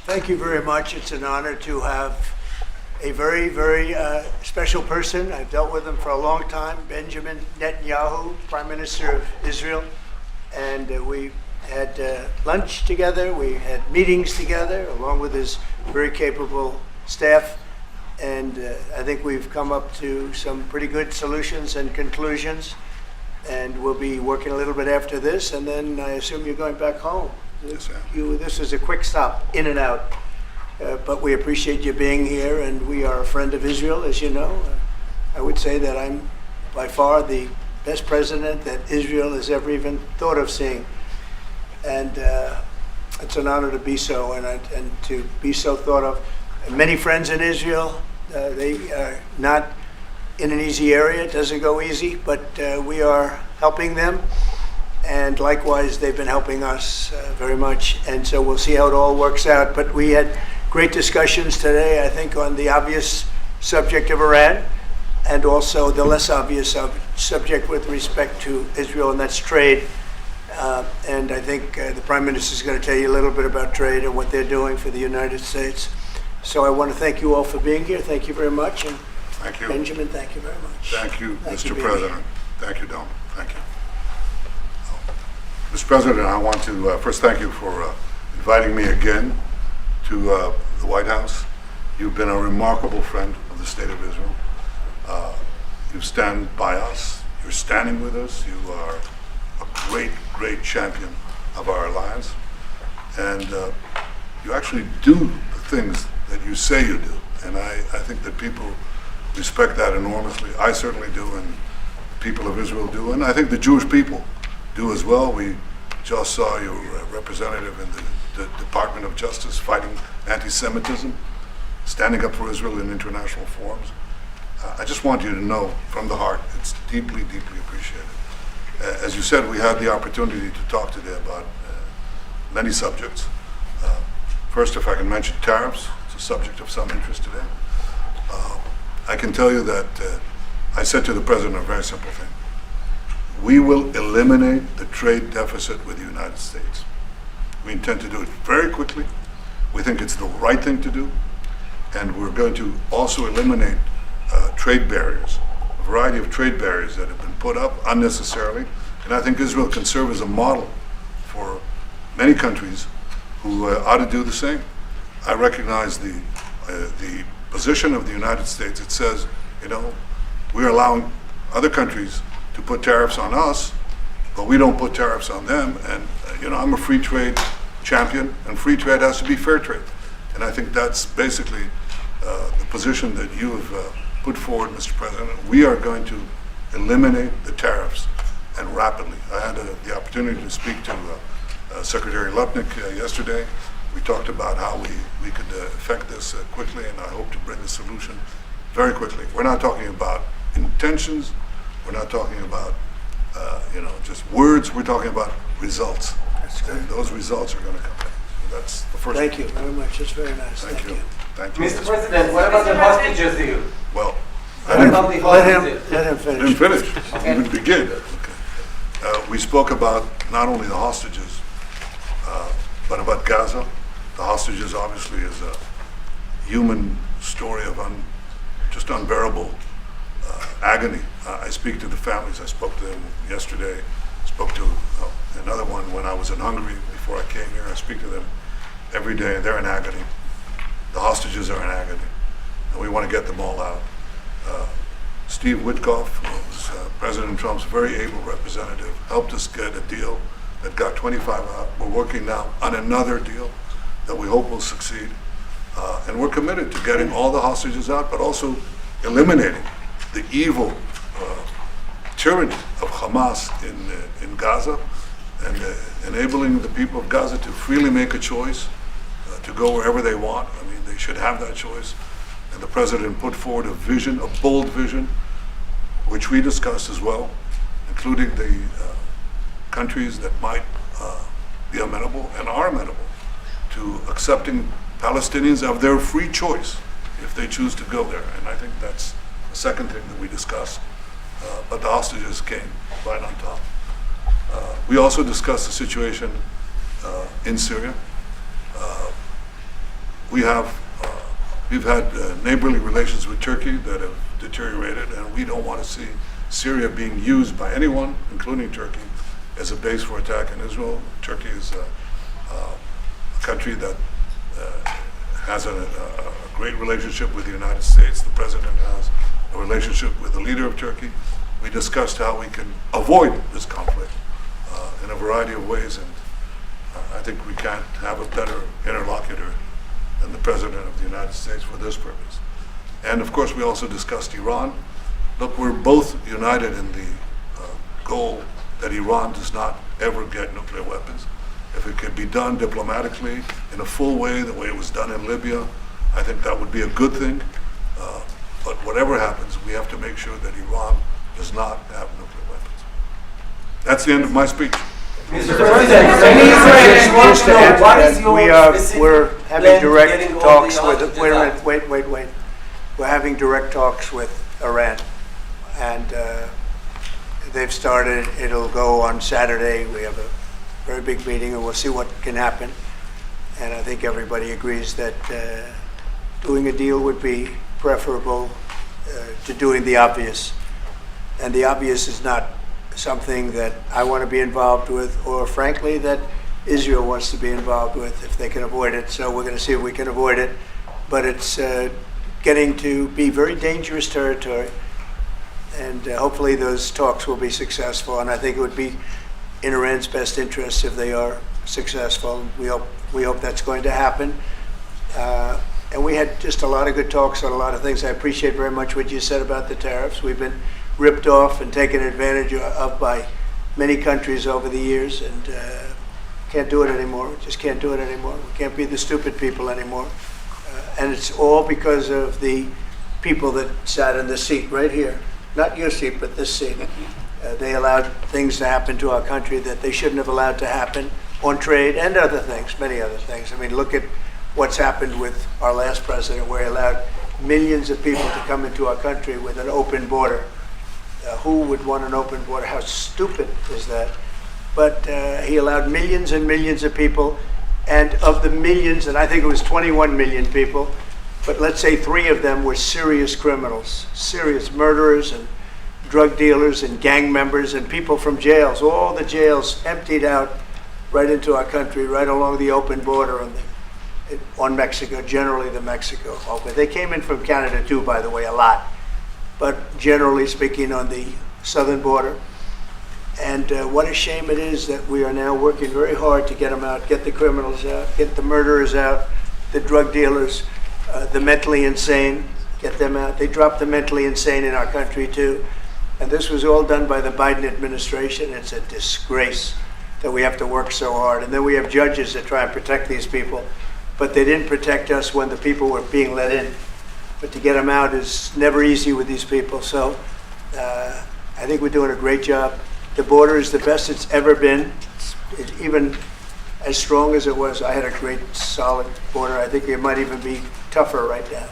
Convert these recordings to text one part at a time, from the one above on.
Thank you very much. It's an honor to have a very, very special person. I've dealt with him for a long time, Benjamin Netanyahu, Prime Minister of Israel. And we had lunch together, we had meetings together, along with his very capable staff. And I think we've come up to some pretty good solutions and conclusions. And we'll be working a little bit after this, and then I assume you're going back home. Yes, sir. This is a quick stop, in and out. But we appreciate you being here, and we are a friend of Israel, as you know. I would say that I'm by far the best president that Israel has ever even thought of seeing. And it's an honor to be so, and to be so thought of. Many friends in Israel, they are not in an easy area. It doesn't go easy, but we are helping them. And likewise, they've been helping us very much. And so we'll see how it all works out. But we had great discussions today, I think, on the obvious subject of Iran, and also the less obvious subject with respect to Israel, and that's trade. And I think the Prime Minister is going to tell you a little bit about trade and what they're doing for the United States. So I want to thank you all for being here. Thank you very much. And Thank you. Benjamin, thank you very much. Thank you, Thank you, Mr. baby. President. Thank you, Don. Thank you. Mr. President, I want to first thank you for inviting me again to the White House. You've been a remarkable friend of the State of Israel. You stand by us. You're standing with us. You are a great, great champion of our alliance. And you actually do the things that you say you do. And I think that people respect that enormously. I certainly do, and the people of Israel do, and I think the Jewish people do as well. We just saw your representative in the Department of Justice fighting anti-Semitism, standing up for Israel in international forums. I just want you to know from the heart, it's deeply, deeply appreciated. As you said, we had the opportunity to talk today about many subjects. First, if I can mention tariffs, it's a subject of some interest today. I can tell you that I said to the President a very simple thing. We will eliminate the trade deficit with the United States. We intend to do it very quickly. We think it's the right thing to do. And we're going to also eliminate trade barriers, a variety of trade barriers that have been put up unnecessarily. And I think Israel can serve as a model for many countries who ought to do the same. I recognize the position of the United States. It says, we're allowing other countries to put tariffs on us, but we don't put tariffs on them. And I'm a free trade champion, and free trade has to be fair trade. And I think that's basically the position that you have put forward, Mr. President. We are going to eliminate the tariffs, and rapidly. I had the opportunity to speak to Secretary Lupnick yesterday. We talked about how we could effect this quickly, and I hope to bring a solution very quickly. We're not talking about intentions. We're not talking about just words. We're talking about results. And those results are going to come. So that's the first. Thank you very much. It's very nice. Thank you. Thank you. Mr. President, what about the hostages deal? Well, What about the hostages? Let him I finish. didn't finish. I didn't even begin. We spoke about not only the hostages, but about Gaza. The hostages obviously is a human story of just unbearable agony. I speak to the families. I spoke to them yesterday. Spoke to another one when I was in Hungary before I came here. I speak to them every day. They're in agony. The hostages are in agony, and we want to get them all out. Steve Witkoff, who was President Trump's very able representative, helped us get a deal that got 25 out. We're working now on another deal that we hope will succeed. And we're committed to getting all the hostages out, but also eliminating the evil tyranny of Hamas in Gaza, and enabling the people of Gaza to freely make a choice, to go wherever they want. I mean, they should have that choice. And the President put forward a vision, a bold vision, which we discussed as well, including the countries that might be amenable and are amenable to accepting Palestinians of their free choice if they choose to go there. And I think that's the second thing that we discussed. But the hostages came right on top. We also discussed the situation in Syria. we've had neighborly relations with Turkey that have deteriorated, and we don't want to see Syria being used by anyone, including Turkey, as a base for attack in Israel. Turkey is a country that has a great relationship with the United States. The president has a relationship with the leader of Turkey. We discussed how we can avoid this conflict in a variety of ways, and I think we can't have a better interlocutor than the President of the United States for this purpose. And of course, we also discussed Iran. Look, we're both united in the goal that Iran does not ever get nuclear weapons. If it could be done diplomatically in a full way, the way it was done in Libya, I think that would be a good thing. But whatever happens, we have to make sure that Iran does not have nuclear weapons. That's the end of my speech. Mr. President, Just to add to what is that, your specific we're having plan direct getting all talks the with, hostages wait a out? minute, wait. We're having direct talks with Iran, and they've started. It'll go on Saturday. We have a very big meeting, and we'll see what can happen. And I think everybody agrees that doing a deal would be preferable to doing the obvious. And the obvious is not something that I want to be involved with, or frankly, that Israel wants to be involved with if they can avoid it. So we're going to see if we can avoid it. But it's getting to be very dangerous territory. And hopefully those talks will be successful. And I think it would be in Iran's best interest if they are successful. We hope that's going to happen. And we had just a lot of good talks on a lot of things. I appreciate very much what you said about the tariffs. We've been ripped off and taken advantage of by many countries over the years, and can't do it anymore. Just can't do it anymore. We can't be the stupid people anymore. And it's all because of the people that sat in the seat right here. Not your seat, but this seat. They allowed things to happen to our country that they shouldn't have allowed to happen on trade and other things, many other things. I mean, look at what's happened with our last president, where he allowed millions of people to come into our country with an open border. Who would want an open border? How stupid is that? But he allowed millions and millions of people, and of the millions, and I think it was 21 million people, but let's say 3 of them were serious criminals, serious murderers and drug dealers and gang members and people from jails. All the jails emptied out right into our country, right along the open border on Mexico, generally the Mexico open. They came in from Canada too, by the way, a lot. But generally speaking, on the southern border. And what a shame it is that we are now working very hard to get them out, get the criminals out, get the murderers out, the drug dealers, the mentally insane, get them out. They dropped the mentally insane in our country too. And this was all done by the Biden administration. It's a disgrace that we have to work so hard. And then we have judges that try and protect these people, but they didn't protect us when the people were being let in. But to get them out is never easy with these people. So I think we're doing a great job. The border is the best it's ever been. It's even as strong as it was. I had a great, solid border. I think it might even be tougher right now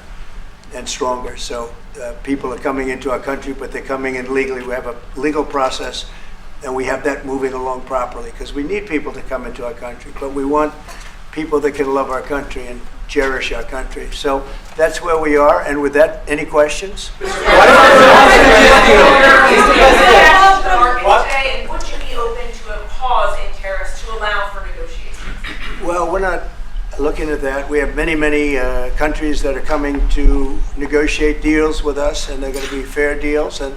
and stronger. So people are coming into our country, but they're coming in legally. We have a legal process, and we have that moving along properly, because we need people to come into our country. But we want people that can love our country and cherish our country. So that's where we are. And with that, any questions? And would you be open to a pause in tariffs to allow for negotiations? Well, we're not looking at that. We have many, many countries that are coming to negotiate deals with us, and they're going to be fair deals. And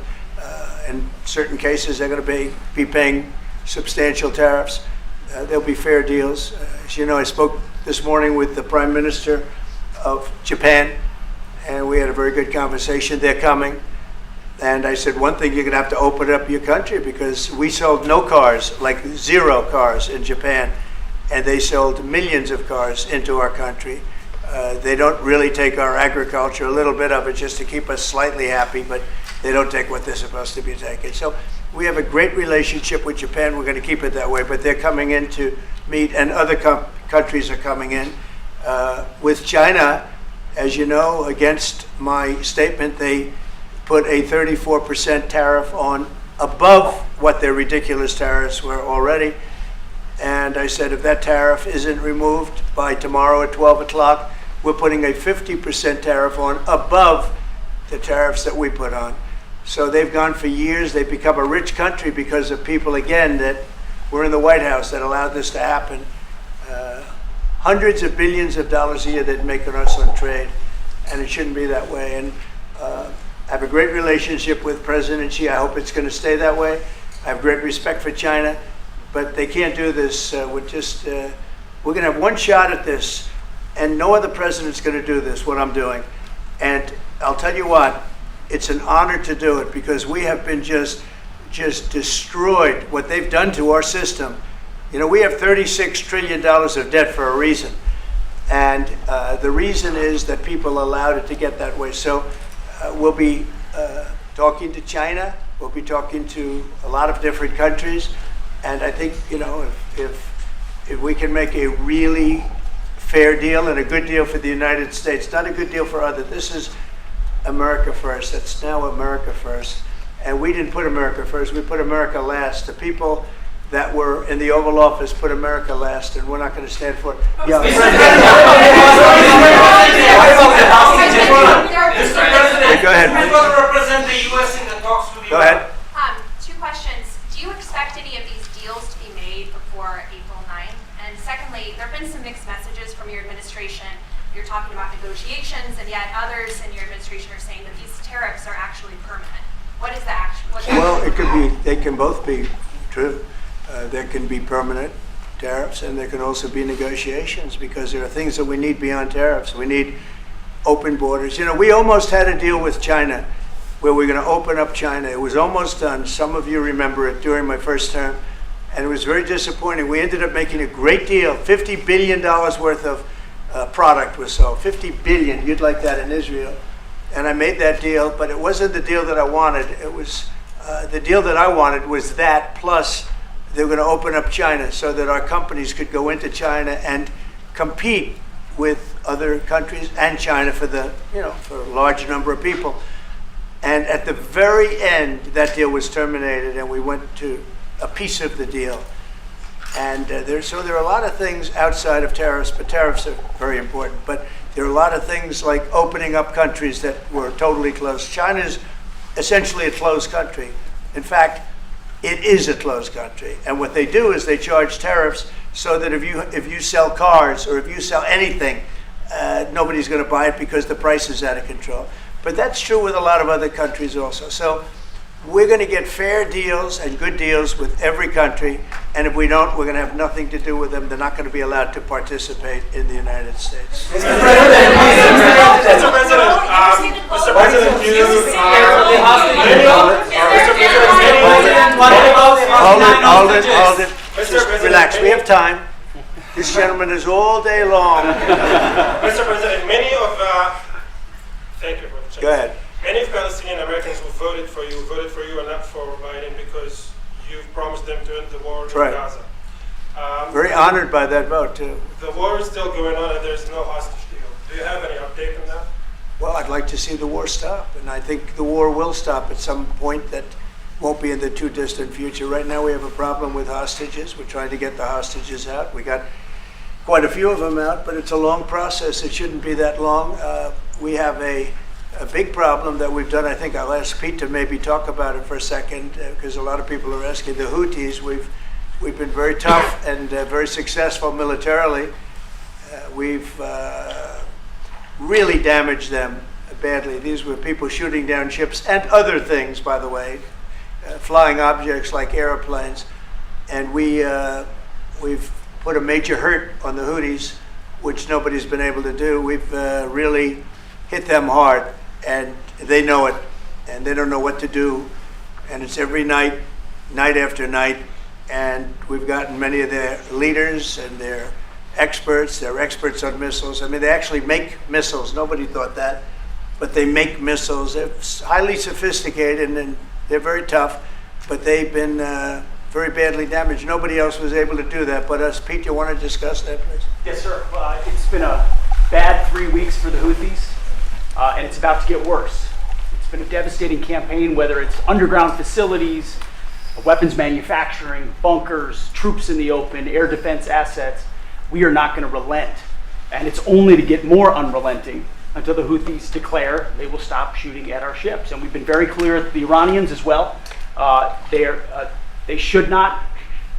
in certain cases, they're going to be paying substantial tariffs. There'll be fair deals. As you know, I spoke this morning with the Prime Minister of Japan, and we had a very good conversation. They're coming. And I said, one thing, you're going to have to open up your country, because we sold no cars, like 0 cars in Japan, and they sold millions of cars into our country. They don't really take our agriculture, a little bit of it just to keep us slightly happy, but they don't take what they're supposed to be taking. So we have a great relationship with Japan. We're going to keep it that way, but they're coming in to meet, and other countries are coming in. With China, as you know, against my statement, they put a 34% tariff on above what their ridiculous tariffs were already. And I said, if that tariff isn't removed by tomorrow at 12 o'clock, we're putting a 50% tariff on above the tariffs that we put on. So they've gone for years. They've become a rich country because of people, again, that were in the White House that allowed this to happen. Hundreds of billions of dollars a year they'd make on us on trade, and it shouldn't be that way. And I have a great relationship with President Xi. I hope it's going to stay that way. I have great respect for China, but they can't do this with just, we're going to have one shot at this, and no other president's going to do this, what I'm doing. And I'll tell you what, it's an honor to do it because we have been just destroyed, what they've done to our system. You know, we have $36 trillion of debt for a reason. And the reason is that people allowed it to get that way. So we'll be talking to China. We'll be talking to a lot of different countries. And I think, you know, if we can make a really fair deal and a good deal for the United States, not a good deal for others. This is America first. That's now America first. And we didn't put America first. We put America last. The people that were in the Oval Office put America last, and we're not going to stand for it. Yeah. Mr. President, Go ahead. who's going to represent the U.S. in the talks with Go ahead. Two questions. Do you expect any of these deals to be made before April 9th? And secondly, there have been some mixed messages from your administration. You're talking about negotiations, and yet others in your administration are saying that these tariffs are actually permanent. What is the action? Well, it could be, they can both be true. There can be permanent tariffs, and there can also be negotiations, because there are things that we need beyond tariffs. We need open borders. You know, we almost had a deal with China where we're going to open up China. It was almost done. Some of you remember it during my first term, and it was very disappointing. We ended up making a great deal. $50 billion worth of product was sold. $50 billion. You'd like that in Israel. And I made that deal, but it wasn't the deal that I wanted. It was the deal that I wanted was that, plus they were going to open up China so that our companies could go into China and compete with other countries and China for the, you know, for a large number of people. And at the very end, that deal was terminated, and we went to a piece of the deal. And there are a lot of things outside of tariffs, but tariffs are very important. But there are a lot of things like opening up countries that were totally closed. China's essentially a closed country. In fact, it is a closed country. And what they do is they charge tariffs so that if you sell cars or if you sell anything, nobody's going to buy it because the price is out of control. But that's true with a lot of other countries also. So we're going to get fair deals and good deals with every country. And if we don't, we're going to have nothing to do with them. They're not going to be allowed to participate in the United States. Mr. President, Hold it. Just relax. We have time. This gentleman is all day long. Mr. President, thank you for the chance. Go ahead. Many of Palestinian Americans who voted for you and not for Biden because you've promised them to end the war in Right. Gaza. Very honored by that vote, too. The war is still going on and there's no hostage deal. Do you have any update on that? Well, I'd like to see the war stop, and I think the war will stop at some point that won't be in the too distant future. Right now we have a problem with hostages. We're trying to get the hostages out. We got quite a few of them out, but it's a long process. It shouldn't be that long. We have a big problem that we've done. I think I'll ask Pete to maybe talk about it for a second, because a lot of people are asking. The Houthis, we've been very tough and very successful militarily. We've really damaged them badly. These were people shooting down ships and other things, by the way, flying objects like airplanes. And we've put a major hurt on the Houthis, which nobody's been able to do. We've really hit them hard, and they know it, and they don't know what to do. And it's every night, night after night. And we've gotten many of their leaders and their experts. They're experts on missiles. I mean, they actually make missiles. Nobody thought that. But they make missiles. They're highly sophisticated, and they're very tough. But they've been very badly damaged. Nobody else was able to do that but us. Pete, you want to discuss that, please? Yes, sir. It's been a bad 3 weeks for the Houthis, and it's about to get worse. It's been a devastating campaign, whether it's underground facilities, weapons manufacturing, bunkers, troops in the open, air defense assets. We are not going to relent And it's only to get more unrelenting until the Houthis declare they will stop shooting at our ships. And we've been very clear with the Iranians as well. They should not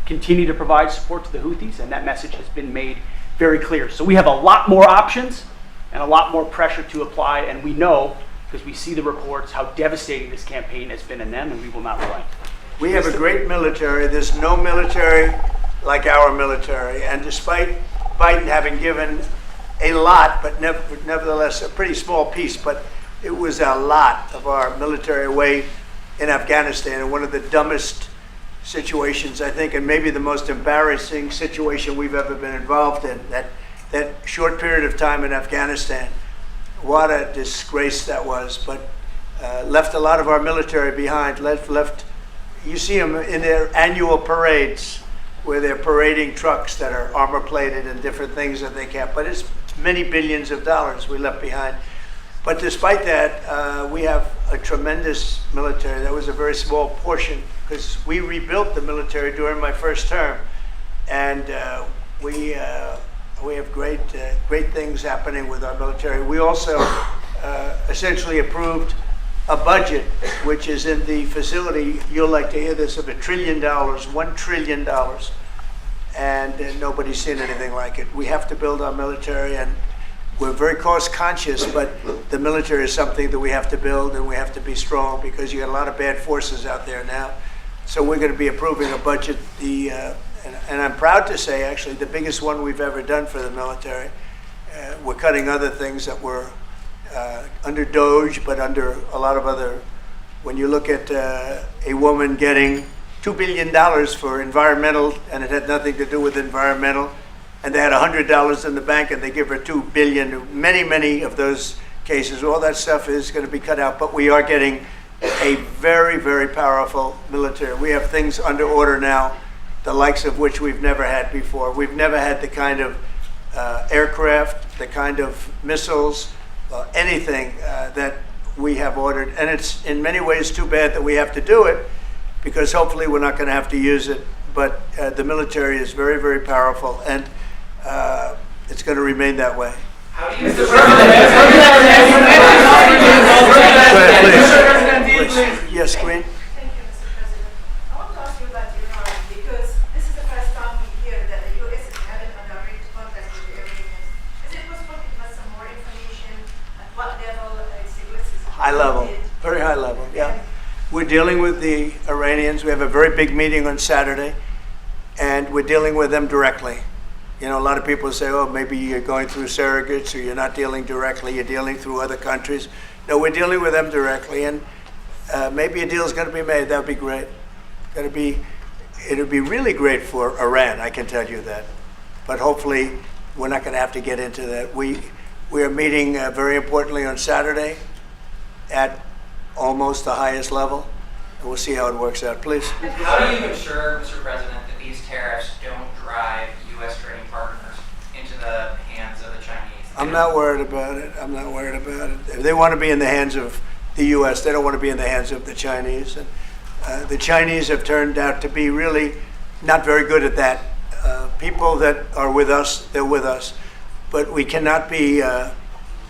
continue to provide support to the Houthis, and that message has been made very clear. So we have a lot more options and a lot more pressure to apply, and we know, because we see the reports, how devastating this campaign has been in them, and we will not relent. We have a great military. There's no military like our military. And despite Biden having given a lot, but nevertheless a pretty small piece, but it was a lot of our military away in Afghanistan, and one of the dumbest situations, I think, and maybe the most embarrassing situation we've ever been involved in, that short period of time in Afghanistan. What a disgrace that was, but left a lot of our military behind. Left. You see them in their annual parades where they're parading trucks that are armor plated and different things that they can't, but it's many billions of dollars we left behind. But despite that, we have a tremendous military. That was a very small portion, because we rebuilt the military during my first term, and we have great things happening with our military. We also essentially approved a budget which is in the facility, you'll like to hear this, of $1 trillion, $1 trillion, and nobody's seen anything like it. We have to build our military, and we're very cost conscious, but the military is something that we have to build, and we have to be strong, because you got a lot of bad forces out there now. So we're going to be approving a budget, and I'm proud to say, actually, the biggest one we've ever done for the military. We're cutting other things that were under Doge, but under a lot of other. When you look at a woman getting $2 billion for environmental, and it had nothing to do with environmental, and they had $100 in the bank, and they give her $2 billion. Many of those cases, all that stuff is going to be cut out. But we are getting a very, very powerful military. We have things under order now, the likes of which we've never had before. We've never had the kind of aircraft, the kind of missiles, anything that we have ordered. And it's in many ways too bad that we have to do it, because hopefully we're not going to have to use it. But the military is very, very powerful, and it's going to remain that way. How do you, Please. Yes, Queen. Thank you, Mr. President. I want to ask you about Iran, because this is the first time we hear that the U.S. is having a direct contact with the Iranians. Is it possible to give us some more information at what level the U.S. is? High level, very high level, yeah. We're dealing with the Iranians. We have a very big meeting on Saturday, and we're dealing with them directly. You know, a lot of people say, oh, maybe you're going through surrogates, or you're not dealing directly, you're dealing through other countries. No, we're dealing with them directly, and maybe a deal is going to be made. That would be great. It'll be really great for Iran, I can tell you that. But hopefully, we're not going to have to get into that. We are meeting very importantly on Saturday at almost the highest level, and we'll see how it works out. Please. how do you ensure, Mr. President, that these tariffs don't drive U.S. trading partners into the hands of the Chinese? I'm not worried about it. I'm not worried about it. If they want to be in the hands of the U.S., they don't want to be in the hands of the Chinese. And the Chinese have turned out to be really not very good at that. People that are with us, they're with us. But we cannot be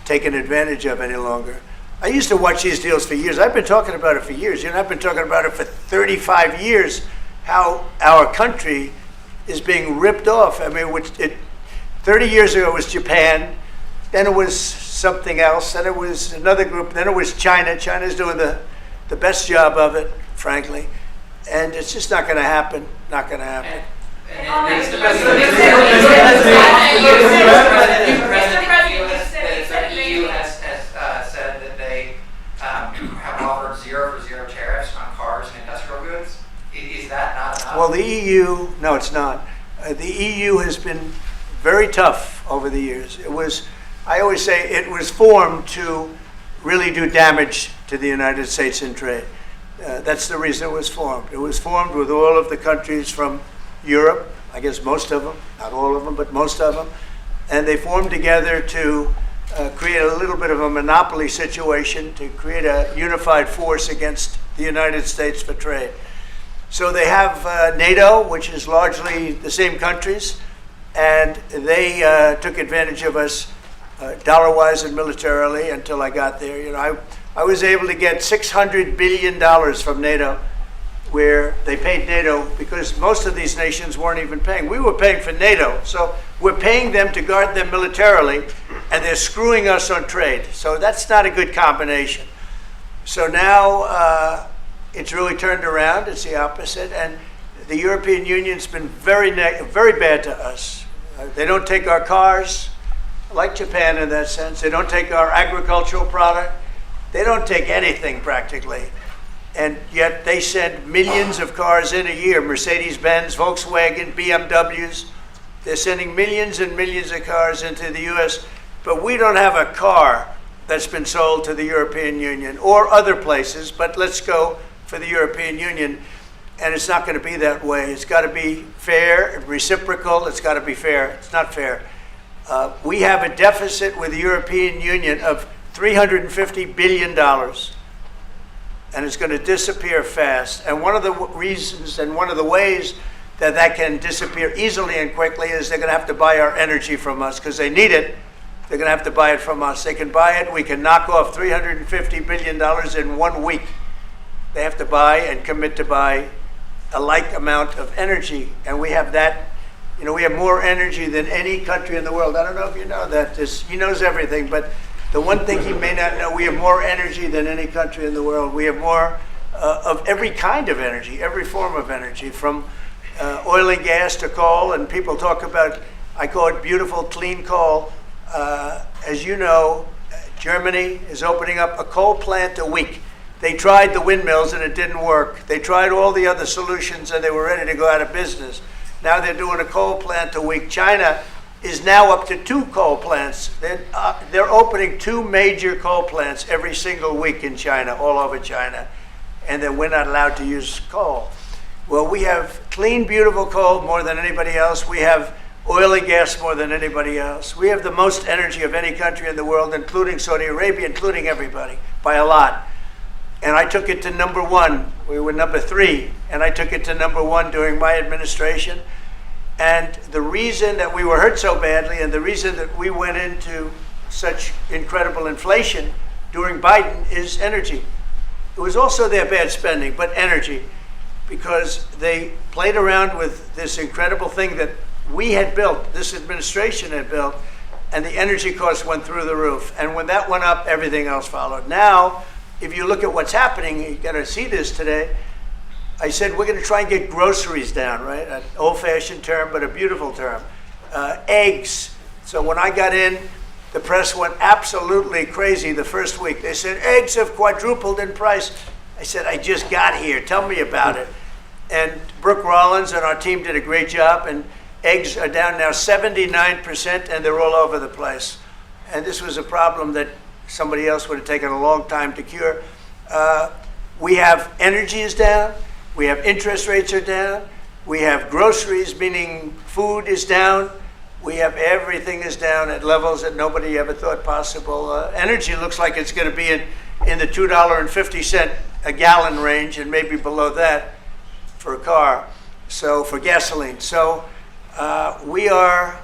taken advantage of any longer. I used to watch these deals for years. I've been talking about it for years. You know, I've been talking about it for 35 years, how our country is being ripped off. I mean, 30 years ago it was Japan, then it was something else, then it was another group, then it was China. China's doing the best job of it, frankly. And it's just not going to happen. Not going to happen. Mr. President, the EU has said that they have offered 0 for 0 tariffs on cars and industrial goods. Is that not enough? Well, the EU, no, it's not. The EU has been very tough over the years. I always say it was formed to really do damage to the United States in trade. That's the reason it was formed. It was formed with all of the countries from Europe, I guess most of them, not all of them, but most of them. And they formed together to create a little bit of a monopoly situation, to create a unified force against the United States for trade. So they have NATO, which is largely the same countries. and they took advantage of us dollar-wise and militarily until I got there. You know, I was able to get $600 billion from NATO, where they paid NATO because most of these nations weren't even paying. We were paying for NATO, so we're paying them to guard them militarily, and they're screwing us on trade. So that's not a good combination. So now it's really turned around. It's the opposite, and the European Union's been very bad to us. They don't take our cars, like Japan in that sense. They don't take our agricultural product. They don't take anything practically. And yet they send millions of cars in a year, Mercedes-Benz, Volkswagen, BMWs. They're sending millions and millions of cars into the US, but we don't have a car that's been sold to the European Union or other places, but let's go for the European Union. And it's not going to be that way. It's got to be fair, reciprocal. It's got to be fair. It's not fair. We have a deficit with the European Union of $350 billion. And it's going to disappear fast. And one of the reasons and one of the ways that that can disappear easily and quickly is they're going to have to buy our energy from us because they need it. They're going to have to buy it from us. They can buy it. We can knock off $350 billion in 1 week. They have to buy and commit to buy a like amount of energy. And we have that. You know, we have more energy than any country in the world. I don't know if you know that. He knows everything, but the one thing he may not know, we have more energy than any country in the world. We have more of every kind of energy, every form of energy, from oil and gas to coal. And people talk about, I call it beautiful, clean coal. As you know, Germany is opening up a coal plant a week. They tried the windmills and it didn't work. They tried all the other solutions and they were ready to go out of business. Now they're doing a coal plant a week. China is now up to 2 coal plants. They're opening 2 major coal plants every single week in China, all over China. And then we're not allowed to use coal. Well, we have clean, beautiful coal more than anybody else. We have oil and gas more than anybody else. We have the most energy of any country in the world, including Saudi Arabia, including everybody, by a lot. And I took it to number 1. We were number 3, and I took it to number 1 during my administration. And the reason that we were hurt so badly and the reason that we went into such incredible inflation during Biden is energy. It was also their bad spending, but energy, because they played around with this incredible thing that we had built, this administration had built, and the energy costs went through the roof. And when that went up, everything else followed. Now, if you look at what's happening, you're going to see this today. I said we're going to try and get groceries down, right? An old-fashioned term, but a beautiful term. Eggs. So when I got in, the press went absolutely crazy the first week. They said, eggs have quadrupled in price. I said, I just got here. Tell me about it. And Brooke Rollins and our team did a great job, and eggs are down now 79%, and they're all over the place. And this was a problem that somebody else would have taken a long time to cure. We have energy is down. We have interest rates are down. We have groceries, meaning food is down. We have everything is down at levels that nobody ever thought possible. Energy looks like it's going to be in the $2.50 a gallon range and maybe below that for a car, so for gasoline. So we're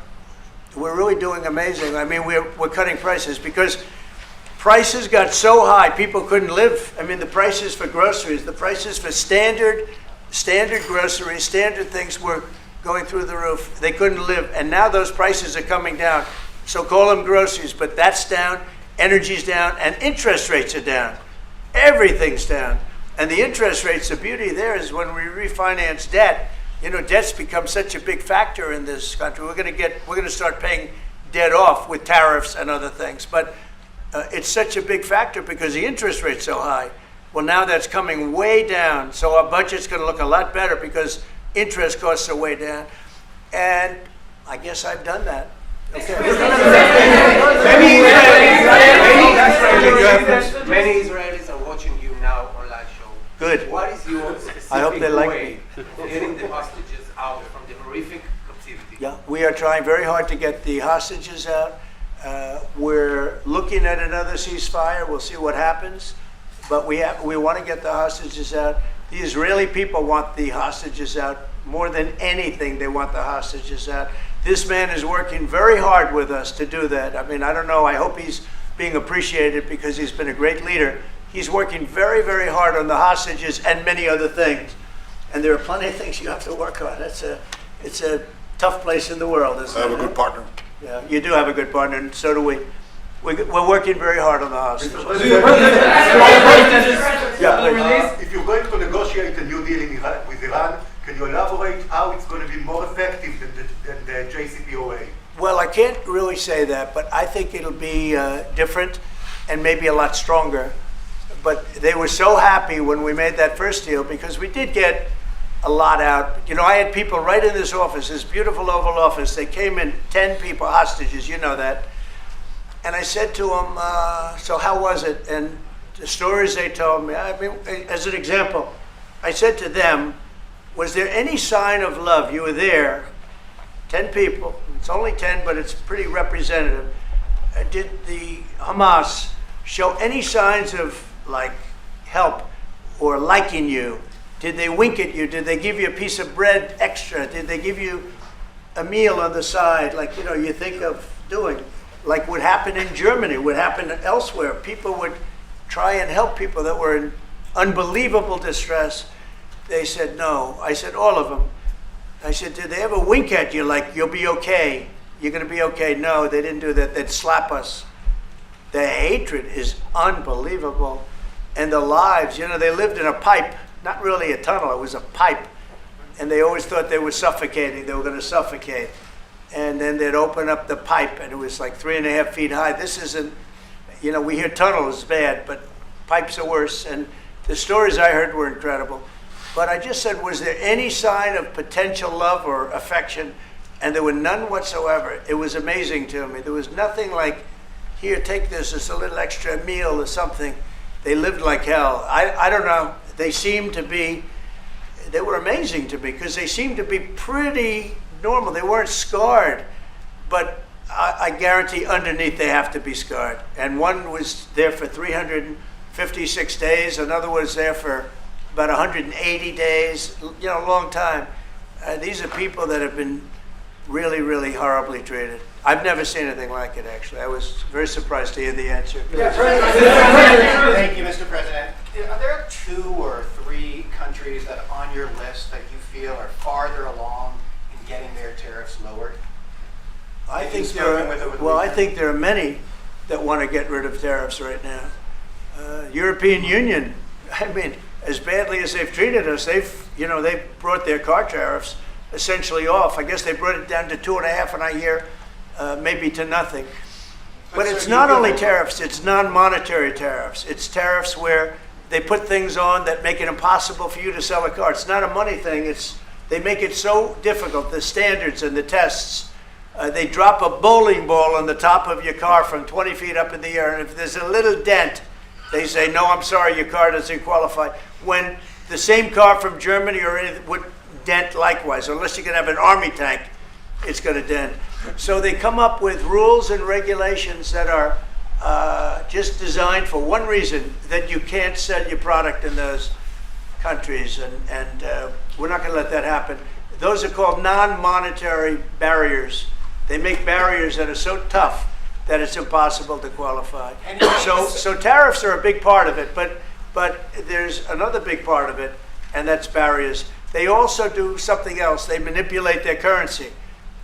really doing amazing. I mean, we're cutting prices because prices got so high, people couldn't live. I mean, the prices for groceries, the prices for standard groceries, standard things were going through the roof. They couldn't live. And now those prices are coming down. So call them groceries, but that's down, energy's down, and interest rates are down. Everything's down. And the interest rates, the beauty there is when we refinance debt, you know, debt's become such a big factor in this country. We're going to start paying debt off with tariffs and other things. But it's such a big factor because the interest rate's so high. Well, now that's coming way down. So our budget's going to look a lot better because interest costs are way down. And I guess I've done that. Okay. Many Israelis are watching you now on live show. Good. What is your specific I hope they like way of getting the hostages out from the horrific captivity? Yeah, we are trying very hard to get the hostages out. We're looking at another ceasefire. We'll see what happens. But we want to get the hostages out. The Israeli people want the hostages out more than anything. They want the hostages out. This man is working very hard with us to do that. I mean, I don't know. I hope he's being appreciated because he's been a great leader. He's working very, very hard on the hostages and many other things. And there are plenty of things you have to work on. It's a tough place in the world, isn't I it? have a good partner. Yeah, you do have a good partner, and so do we. We're working very hard on the hostages. Yeah, please. If you're going to negotiate a new deal with Iran, can you elaborate how it's going to be more effective than the JCPOA? Well, I can't really say that, but I think it'll be different and maybe a lot stronger. But they were so happy when we made that first deal because we did get a lot out. You know, I had people right in this office, this beautiful Oval Office. They came in, 10 people, hostages, you know that. And I said to them, so how was it? And the stories they told me, I mean, as an example, I said to them, was there any sign of love? You were there, 10 people. It's only 10, but it's pretty representative. Did the Hamas show any signs of like help or liking you? Did they wink at you? Did they give you a piece of bread extra? Did they give you a meal on the side, like, you know, you think of doing? Like would happen in Germany, would happen elsewhere. People would try and help people that were in unbelievable distress. They said no. I said all of them. I said, did they ever wink at you like, you'll be okay? You're going to be okay? No, they didn't do that. They'd slap us. The hatred is unbelievable. And the lives, you know, they lived in a pipe, not really a tunnel, it was a pipe. And they always thought they were suffocating, they were going to suffocate. And then they'd open up the pipe and it was like 3.5 feet high. This isn't, you know, we hear tunnels bad, but pipes are worse. And the stories I heard were incredible. But I just said, was there any sign of potential love or affection? And there were none whatsoever. It was amazing to me. There was nothing like, here, take this, it's a little extra meal or something. They lived like hell. I don't know. They seemed to be, they were amazing to me because they seemed to be pretty normal. They weren't scarred, but I guarantee underneath they have to be scarred. And one was there for 356 days. Another was there for about 180 days, you know, a long time. These are people that have been really, really horribly treated. I've never seen anything like it, actually. I was very surprised to hear the answer. Thank you, Mr. President. Are there 2 or 3 countries that are on your list that you feel are farther along in getting their tariffs lowered? I think there are many that want to get rid of tariffs right now. European Union, I mean, as badly as they've treated us, they've brought their car tariffs essentially off. I guess they brought it down to 2.5, and I hear maybe to nothing. But it's not only tariffs, it's non-monetary tariffs. It's tariffs where they put things on that make it impossible for you to sell a car. It's not a money thing. They make it so difficult, the standards and the tests. They drop a bowling ball on the top of your car from 20 feet up in the air, and if there's a little dent, they say, no, I'm sorry, your car doesn't qualify. When the same car from Germany or anything would dent likewise, unless you can have an army tank, it's going to dent. So they come up with rules and regulations that are just designed for one reason, that you can't sell your product in those countries, and we're not going to let that happen. Those are called non-monetary barriers. They make barriers that are so tough that it's impossible to qualify. So tariffs are a big part of it, but there's another big part of it, and that's barriers. They also do something else. They manipulate their currency,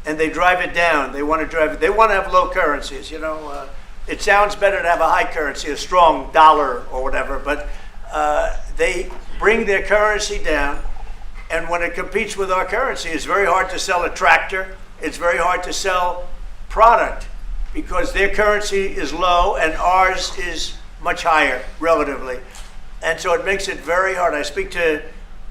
and they drive it down. They want to have low currencies. You know, it sounds better to have a high currency, a strong dollar or whatever, but they bring their currency down, and when it competes with our currency, it's very hard to sell a tractor. It's very hard to sell product because their currency is low and ours is much higher relatively. And so it makes it very hard. I speak to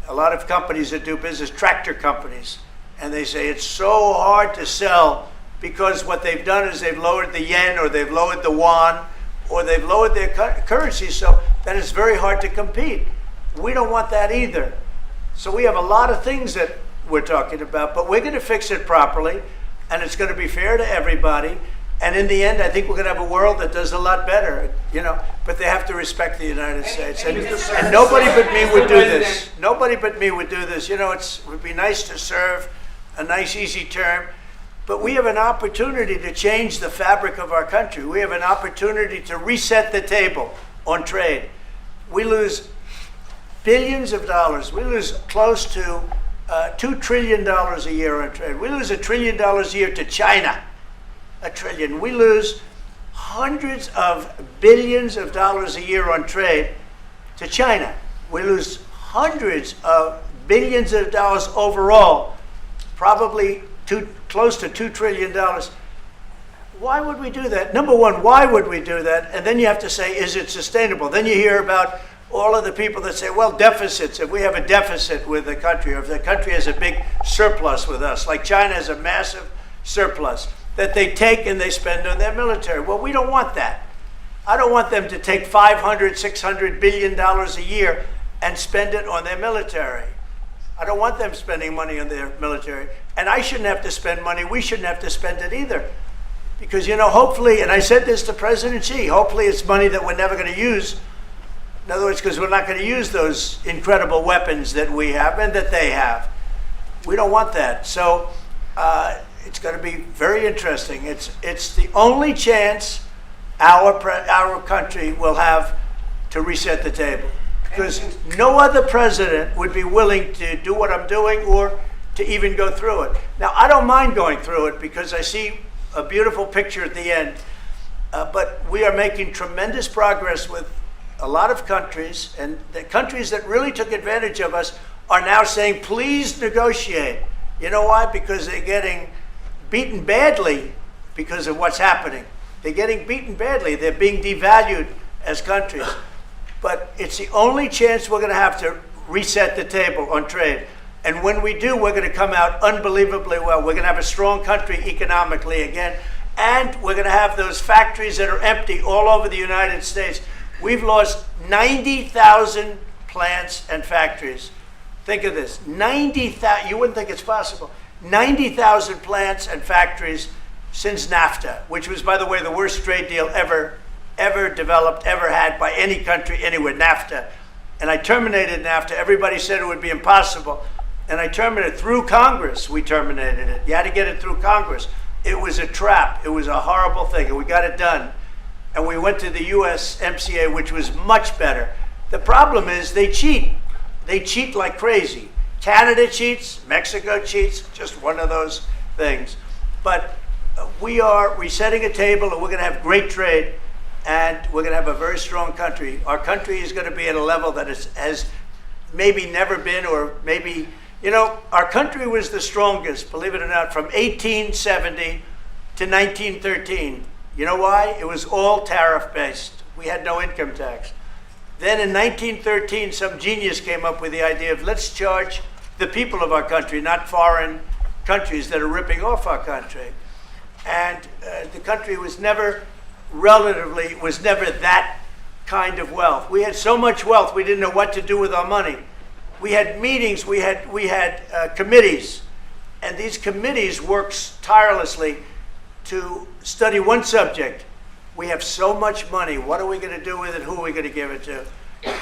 a lot of companies that do business, tractor companies, and they say it's so hard to sell because what they've done is they've lowered the yen or they've lowered the yuan or they've lowered their currency so that it's very hard to compete. We don't want that either. So we have a lot of things that we're talking about, but we're going to fix it properly, and it's going to be fair to everybody. And in the end, I think we're going to have a world that does a lot better, you know, but they have to respect the United States. And nobody but me would do this. Nobody but me would do this. You know, it would be nice to serve, a nice, easy term. But we have an opportunity to change the fabric of our country. We have an opportunity to reset the table on trade. We lose billions of dollars. We lose close to $2 trillion a year on trade. We lose $1 trillion a year to China. $1 trillion. We lose hundreds of billions of dollars a year on trade to China. We lose hundreds of billions of dollars overall, probably close to $2 trillion. Why would we do that? Number one, why would we do that? And then you have to say, is it sustainable? Then you hear about all of the people that say, well, deficits. If we have a deficit with the country, or if the country has a big surplus with us, like China has a massive surplus, that they take and they spend on their military. Well, we don't want that. I don't want them to take $500, $600 billion a year and spend it on their military. I don't want them spending money on their military. And I shouldn't have to spend money. We shouldn't have to spend it either. Because, hopefully, and I said this to President Xi, hopefully it's money that we're never going to use. In other words, because we're not going to use those incredible weapons that we have and that they have. We don't want that. So it's going to be very interesting. It's the only chance our country will have to reset the table. Because no other president would be willing to do what I'm doing or to even go through it. Now, I don't mind going through it because I see a beautiful picture at the end. But we are making tremendous progress with a lot of countries, and the countries that really took advantage of us are now saying, please negotiate. You know why? Because they're getting beaten badly because of what's happening. They're getting beaten badly. They're being devalued as countries. But it's the only chance we're going to have to reset the table on trade. And when we do, we're going to come out unbelievably well. We're going to have a strong country economically again. And we're going to have those factories that are empty all over the United States. We've lost 90,000 plants and factories. Think of this, 90,000, you wouldn't think it's possible. 90,000 plants and factories since NAFTA, which was, by the way, the worst trade deal ever developed, ever had by any country anywhere, NAFTA. And I terminated NAFTA. Everybody said it would be impossible. And I terminated it through Congress. We terminated it. You had to get it through Congress. It was a trap. It was a horrible thing. And we got it done. And we went to the USMCA, which was much better. The problem is they cheat. They cheat like crazy. Canada cheats. Mexico cheats. Just one of those things. But we are resetting a table, and we're going to have great trade. And we're going to have a very strong country. Our country is going to be at a level that has maybe never been, or maybe, our country was the strongest, believe it or not, from 1870 to 1913. You know why? It was all tariff-based. We had no income tax. Then in 1913, some genius came up with the idea of let's charge the people of our country, not foreign countries that are ripping off our country. And the country was never that kind of wealth. We had so much wealth, we didn't know what to do with our money. We had meetings, we had committees, and these committees worked tirelessly to study one subject. We have so much money, what are we going to do with it, who are we going to give it to?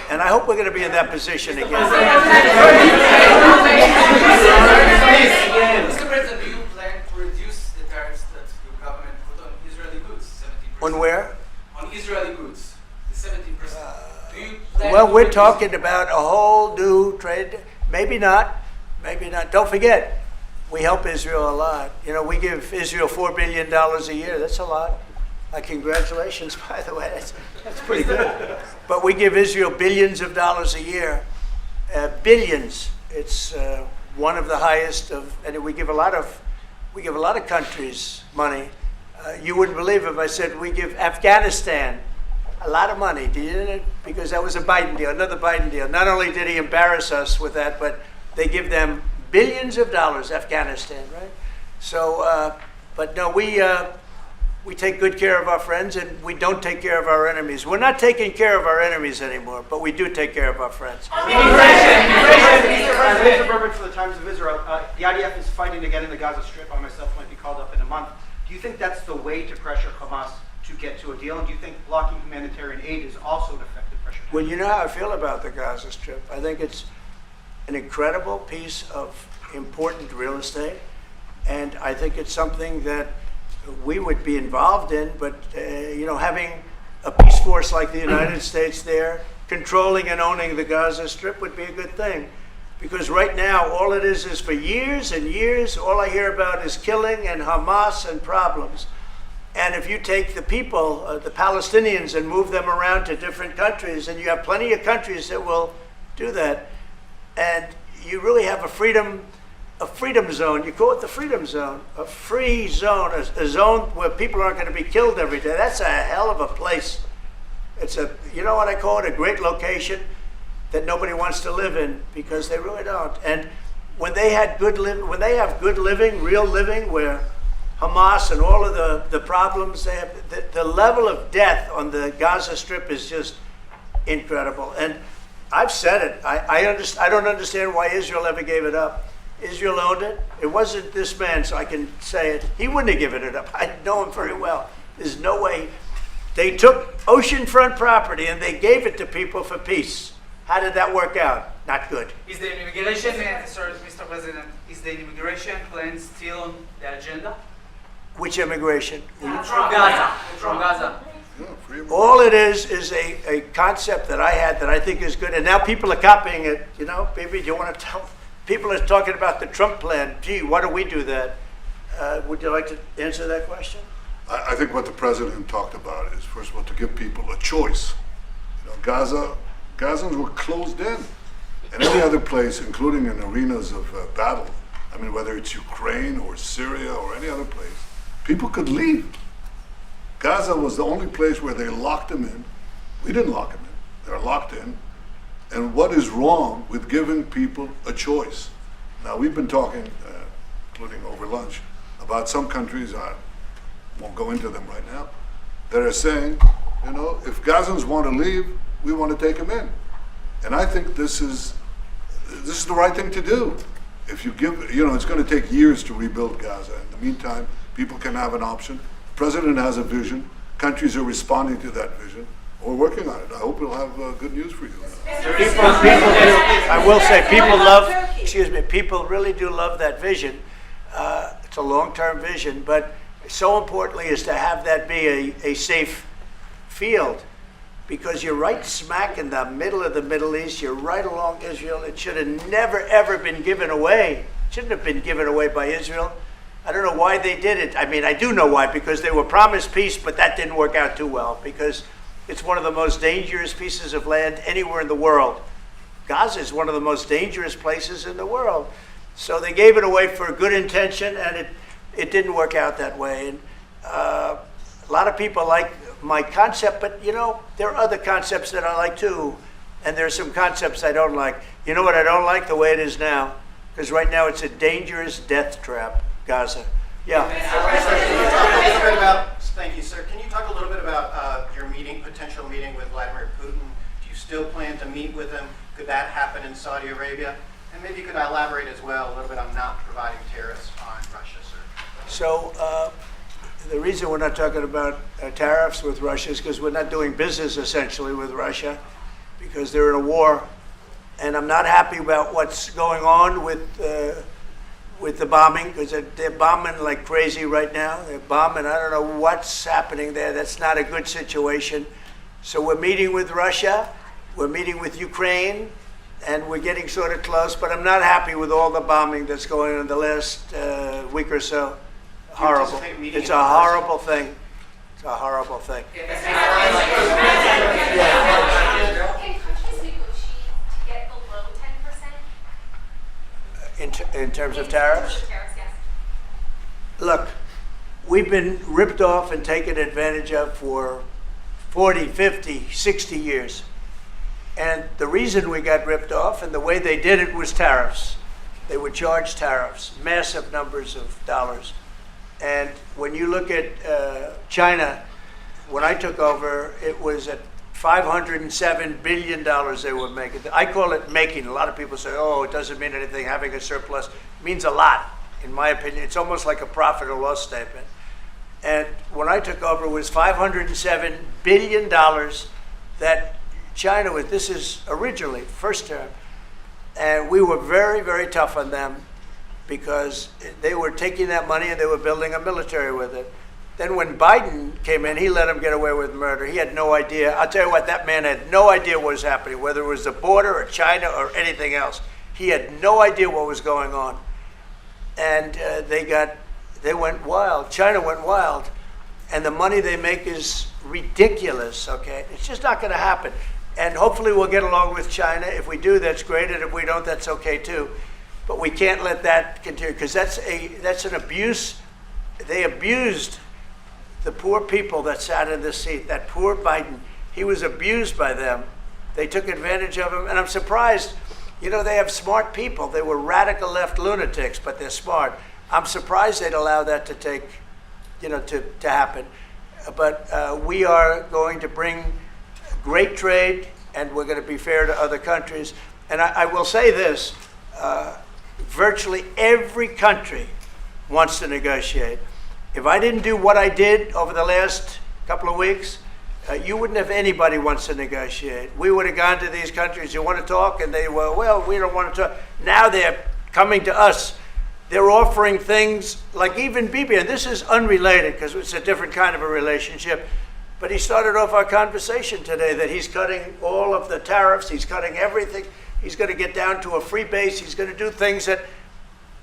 And I hope we're going to be in that position again. Mr. President, do you plan to reduce the tariffs that your government put on Israeli goods, 70%? On where? On Israeli goods, the 17%. Do you plan Well, to we're reduce talking it? about a whole new trade. Maybe not. Don't forget, we help Israel a lot. We give Israel $4 billion a year. That's a lot. Congratulations, by the way. That's pretty good. But we give Israel billions of dollars a year. Billions. It's one of the highest of, and we give a lot of countries money. You wouldn't believe if I said we give Afghanistan a lot of money. Do you? Because that was a Biden deal, another Biden deal. Not only did he embarrass us with that, but they give them billions of dollars, Afghanistan, right? So, but no, we take good care of our friends, and we don't take care of our enemies. We're not taking care of our enemies anymore, but we do take care of our friends. Mr. Berman for the Times of Israel. The IDF is fighting again in the Gaza Strip. I myself might be called up in a month. Do you think that's the way to pressure Hamas to get to a deal? And do you think blocking humanitarian aid is also an effective pressure? Well, you know how I feel about the Gaza Strip. I think it's an incredible piece of important real estate. And I think it's something that we would be involved in, but having a peace force like the United States there, controlling and owning the Gaza Strip would be a good thing. Because right now, all it is for years and years, all I hear about is killing and Hamas and problems. And if you take the people, the Palestinians, and move them around to different countries, and you have plenty of countries that will do that, and you really have a freedom zone. You call it the freedom zone, a free zone, a zone where people aren't going to be killed every day. That's a hell of a place. It's you know what I call it, a great location that nobody wants to live in, because they really don't. And when they have good living, real living, where Hamas and all of the problems they have, the level of death on the Gaza Strip is just incredible. And I've said it. I don't understand why Israel ever gave it up. Israel owned it. It wasn't this man, so I can say it. He wouldn't have given it up. I know him very well. There's no way. They took oceanfront property and they gave it to people for peace. How did that work out? Not good. Is the immigration, sorry, Mr. President, is the immigration plan still on the agenda? Which immigration? From Gaza. From Gaza. All it is a concept that I had that I think is good, and now people are copying it. Maybe you want to tell. People are talking about the Trump plan. Gee, why don't we do that? Would you like to answer that question? I think what the president talked about is, first of all, to give people a choice. Gazans were closed in. And any other place, including in arenas of battle, I mean, whether it's Ukraine or Syria or any other place, people could leave. Gaza was the only place where they locked them in. We didn't lock them in. They're locked in. And what is wrong with giving people a choice? Now, we've been talking, including over lunch, about some countries, I won't go into them right now, that are saying, if Gazans want to leave, we want to take them in. And I think this is the right thing to do. If you give, it's going to take years to rebuild Gaza. In the meantime, people can have an option. The president has a vision. Countries are responding to that vision. We're working on it. I hope we'll have good news for you. I will say, people really do love that vision. It's a long-term vision, but so importantly is to have that be a safe field, because you're right smack in the middle of the Middle East. You're right along Israel. It should have never, ever been given away. It shouldn't have been given away by Israel. I don't know why they did it. I mean, I do know why, because they were promised peace, but that didn't work out too well, because it's one of the most dangerous pieces of land anywhere in the world. Gaza is one of the most dangerous places in the world. So they gave it away for a good intention, and it didn't work out that way. And a lot of people like my concept, but there are other concepts that I like too. And there are some concepts I don't like. You know what I don't like? The way it is now. Because right now it's a dangerous death trap, Gaza. Yeah. Thank you, sir. Can you talk a little bit about your potential meeting with Vladimir Putin? Do you still plan to meet with him? Could that happen in Saudi Arabia? And maybe you could elaborate as well a little bit on not providing tariffs on Russia, sir. So the reason we're not talking about tariffs with Russia is because we're not doing business essentially with Russia, because they're in a war. And I'm not happy about what's going on with the bombing, because they're bombing like crazy right now. They're bombing. I don't know what's happening there. That's not a good situation. So we're meeting with Russia. We're meeting with Ukraine. And we're getting sort of close. But I'm not happy with all the bombing that's going on in the last week or so. Horrible. It's a horrible thing. It's a horrible thing. Can countries negotiate to get below 10%? In terms of tariffs? Tariffs, yes. Look, we've been ripped off and taken advantage of for 40, 50, 60 years. And the reason we got ripped off and the way they did it was tariffs. They would charge tariffs, massive numbers of dollars. And when you look at China, when I took over, it was at $507 billion they were making. I call it making. A lot of people say, oh, it doesn't mean anything, having a surplus. It means a lot, in my opinion. It's almost like a profit or loss statement. And when I took over, it was $507 billion that China was, this is originally, first term. And we were very, very tough on them. because they were taking that money and they were building a military with it. Then when Biden came in, he let him get away with murder. He had no idea. I'll tell you what, that man had no idea what was happening, whether it was the border or China or anything else. He had no idea what was going on. And they went wild. China went wild. And the money they make is ridiculous, okay? It's just not going to happen. And hopefully we'll get along with China. If we do, that's great. And if we don't, that's okay too. But we can't let that continue, because that's an abuse. They abused the poor people that sat in the seat. That poor Biden, he was abused by them. They took advantage of him. And I'm surprised, you know, they have smart people. They were radical left lunatics, but they're smart. I'm surprised they'd allow that to take, you know, to happen. But we are going to bring great trade, and we're going to be fair to other countries. And I will say this, virtually every country wants to negotiate. If I didn't do what I did over the last couple of weeks, you wouldn't have anybody wants to negotiate. We would have gone to these countries, you want to talk? And they were, well, we don't want to talk. Now they're coming to us. They're offering things like even Bibi, and this is unrelated because it's a different kind of a relationship, but he started off our conversation today that he's cutting all of the tariffs, he's cutting everything. He's going to get down to a free base. He's going to do things that,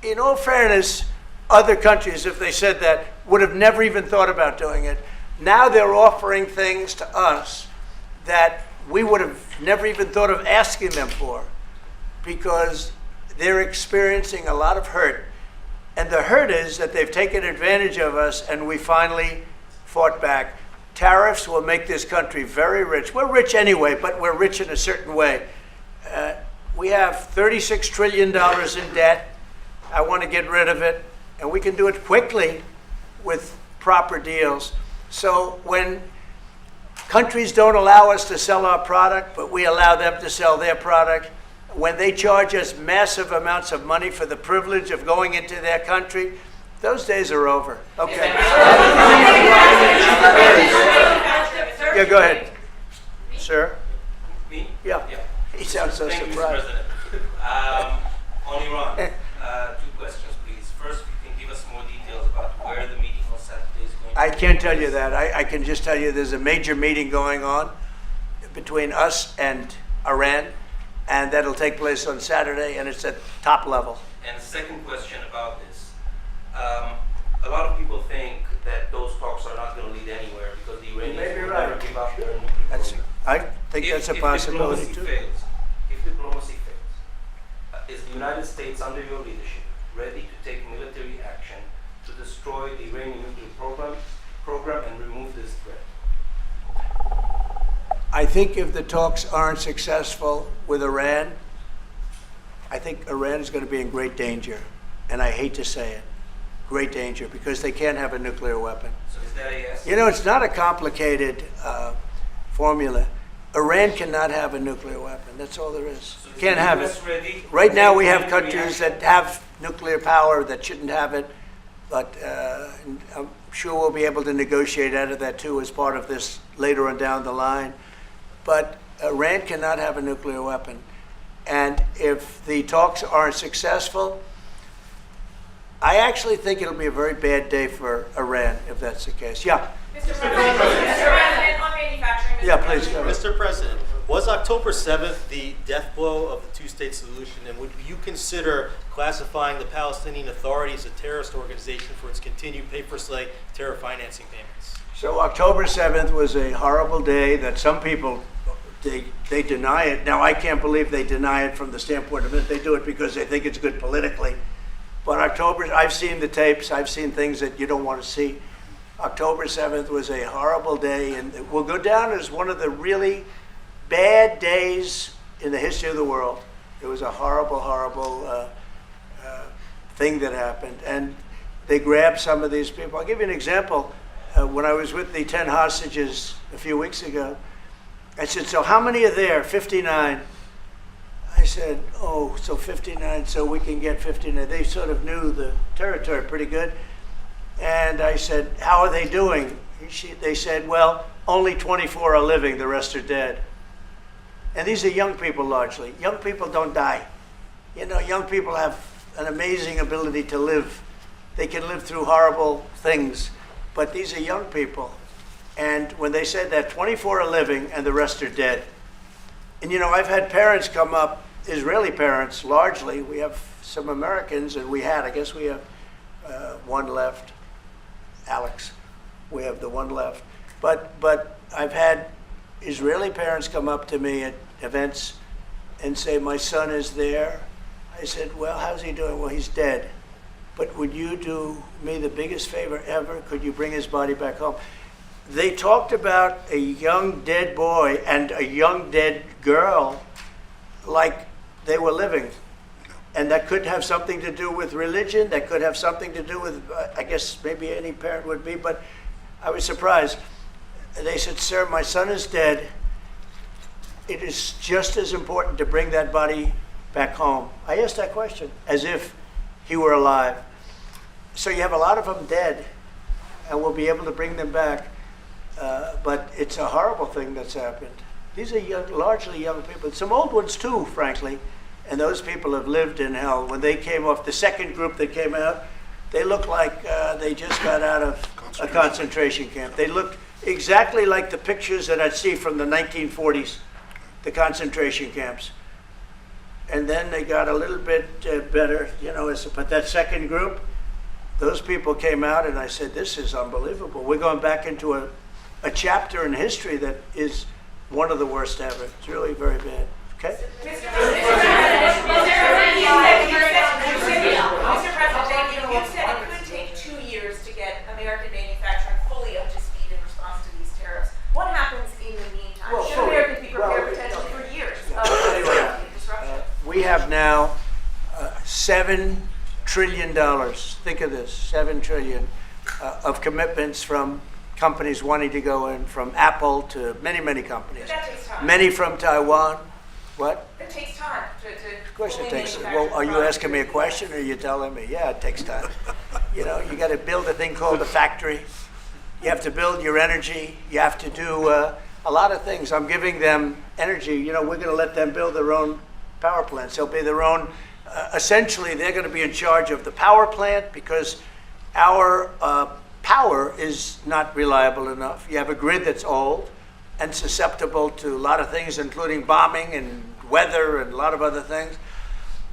in all fairness, other countries, if they said that, would have never even thought about doing it. Now they're offering things to us that we would have never even thought of asking them for, because they're experiencing a lot of hurt. And the hurt is that they've taken advantage of us and we finally fought back. Tariffs will make this country very rich. We're rich anyway, but we're rich in a certain way. We have $36 trillion in debt. I want to get rid of it. And we can do it quickly with proper deals. So when countries don't allow us to sell our product, but we allow them to sell their product, when they charge us massive amounts of money for the privilege of going into their country, those days are over. Okay. Yeah, go ahead. Sir? Me? Yeah. He sounds so Thank surprised. you, Mr. President. On Iran, two questions, please. First, you can give us more details about where the meeting on Saturday is going to I be. can't tell you that. I can just tell you there's a major meeting going on between us and Iran, and that'll take place on Saturday, and it's at top level. And second question about this. A lot of people think that those talks are not going to lead anywhere because the Iranians may be will right. never give up their nuclear That's, program. I think that's a possibility too. If diplomacy fails, is the United States under your leadership ready to take military action to destroy the Iranian nuclear program and remove this threat? I think if the talks aren't successful with Iran, I think Iran is going to be in great danger. And I hate to say it, great danger, because they can't have a nuclear weapon. So is that a yes? You know, it's not a complicated formula. Iran cannot have a nuclear weapon. That's all there is. So is Can't the have US it. ready to Right now take we have military countries action? that have nuclear power that shouldn't have it, but I'm sure we'll be able to negotiate out of that too as part of this later on down the line. But Iran cannot have a nuclear weapon. And if the talks aren't successful, I actually think it'll be a very bad day for Iran if that's the case. Yeah. Mr. President, on manufacturing. Mr. Yeah, please go. Mr. President, was October 7th the death blow of the two-state solution, and would you consider classifying the Palestinian Authority as a terrorist organization for its continued pay-for-slay terror financing payments? So October 7th was a horrible day that some people, they deny it. Now, I can't believe they deny it from the standpoint of it. They do it because they think it's good politically. But I've seen the tapes. I've seen things that you don't want to see. October 7th was a horrible day, and it will go down as one of the really bad days in the history of the world. It was a horrible, horrible thing that happened. And they grabbed some of these people. I'll give you an example. When I was with the 10 hostages a few weeks ago, I said, so how many are there? 59. I said, oh, so 59, so we can get 59. They sort of knew the territory pretty good. And I said, how are they doing? They said, well, only 24 are living, the rest are dead. And these are young people largely. Young people don't die. You know, young people have an amazing ability to live. They can live through horrible things, but these are young people. And when they said that 24 are living and the rest are dead. And you know, I've had parents come up, Israeli parents largely. We have some Americans, and I guess we have one left, Alex. We have the one left. But I've had Israeli parents come up to me at events and say, my son is there. I said, well, how's he doing? Well, he's dead. But would you do me the biggest favor ever? Could you bring his body back home? They talked about a young dead boy and a young dead girl like they were living. And that could have something to do with religion. That could have something to do with, I guess maybe any parent would be, but I was surprised. They said, sir, my son is dead. It is just as important to bring that body back home. I asked that question as if he were alive. So you have a lot of them dead, and we'll be able to bring them back. But it's a horrible thing that's happened. These are young, largely young people. Some old ones too, frankly. And those people have lived in hell. When they came off, the second group that came out, they looked like they just got out of a concentration camp. They looked exactly like the pictures that I'd see from the 1940s, the concentration camps. And then they got a little bit better, you know, but that second group, those people came out and I said, this is unbelievable. We're going back into a chapter in history that is one of the worst ever. It's really very bad. Okay? Mr. President, you said it could take 2 years to get American manufacturing fully up to speed in response to these tariffs. What happens in the meantime? Well, Should Americans be prepared potentially for years of disruption? We have now $7 trillion. Think of this, $7 trillion of commitments from companies wanting to go in, from Apple to many, many companies. But that takes time. Many from Taiwan. What? It takes time to Of course it fully takes. manufacture Well, are you products. asking me a question, or are you telling me? Yeah, it takes time. You know, you got to build a thing called a factory. You have to build your energy. You have to do a lot of things. I'm giving them energy. You know, we're going to let them build their own power plants. They'll be their own. Essentially, they're going to be in charge of the power plant because our power is not reliable enough. You have a grid that's old and susceptible to a lot of things, including bombing and weather and a lot of other things.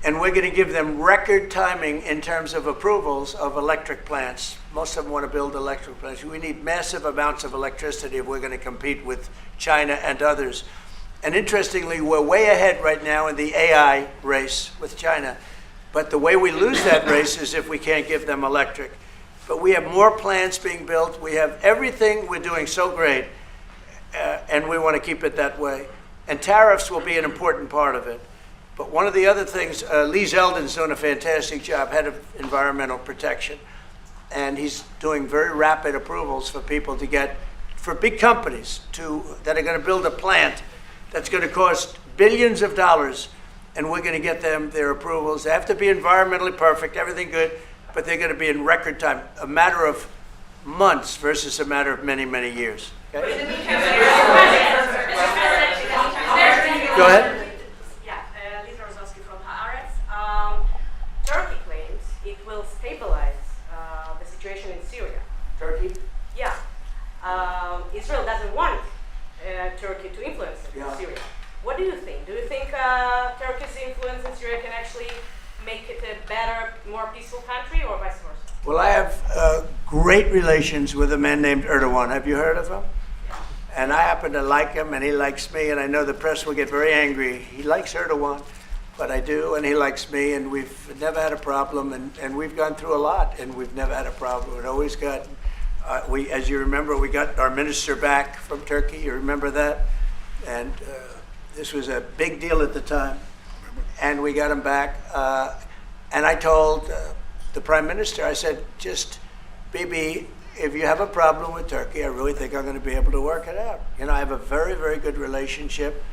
And we're going to give them record timing in terms of approvals of electric plants. Most of them want to build electric plants. We need massive amounts of electricity if we're going to compete with China and others. And interestingly, we're way ahead right now in the AI race with China. But the way we lose that race is if we can't give them electric. But we have more plants being built. We have everything. We're doing so great. And we want to keep it that way. And tariffs will be an important part of it. But one of the other things, Lee Zeldin's doing a fantastic job, head of environmental protection. And he's doing very rapid approvals for people to get, for big companies that are going to build a plant that's going to cost billions of dollars. And we're going to get them their approvals. They have to be environmentally perfect, everything good, but they're going to be in record time, a matter of months versus a matter of many, many years. Okay? Go ahead. Turkey claims it will stabilize the situation in Syria. Turkey? Yeah. Israel doesn't want Turkey to influence Syria. What do you think? Do you think Turkey's influence in Syria can actually make it a better, more peaceful country, or vice versa? Well, I have great relations with a man named Erdogan. Have you heard of him? And I happen to like him, and he likes me, and I know the press will get very angry. He likes Erdogan, but I do, and he likes me, and we've never had a problem, and we've gone through a lot, and we've never had a problem. We've always got, as you remember, we got our minister back from Turkey. You remember that? And this was a big deal at the time, and we got him back. And I told the prime minister, I said, just, Bibi, if you have a problem with Turkey, I really think I'm going to be able to work it out. You know, I have a very, very good relationship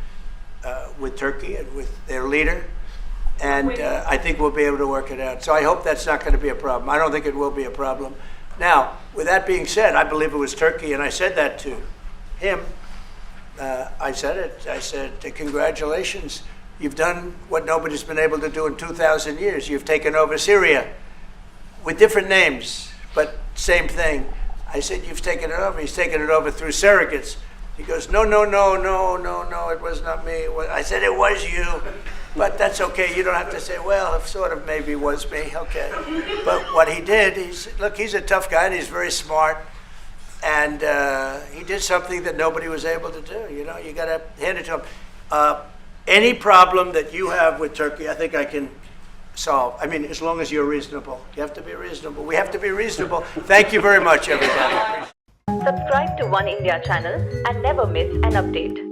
with Turkey and with their leader, and I think we'll be able to work it out. So I hope that's not going to be a problem. I don't think it will be a problem. Now, with that being said, I believe it was Turkey, and I said that to him. I said it. I said, congratulations. You've done what nobody's been able to do in 2,000 years. You've taken over Syria with different names, but same thing. I said, you've taken it over. He's taken it over through surrogates. He goes, no, it was not me. I said, it was you. But that's okay. You don't have to say, well, it sort of maybe was me. Okay. But what he did, look, he's a tough guy and he's very smart. And he did something that nobody was able to do. You know, you got to hand it to him. Any problem that you have with Turkey, I think I can solve. I mean, as long as you're reasonable. You have to be reasonable. We have to be reasonable. Thank you very much, everybody. Subscribe to One India channel and never miss an update.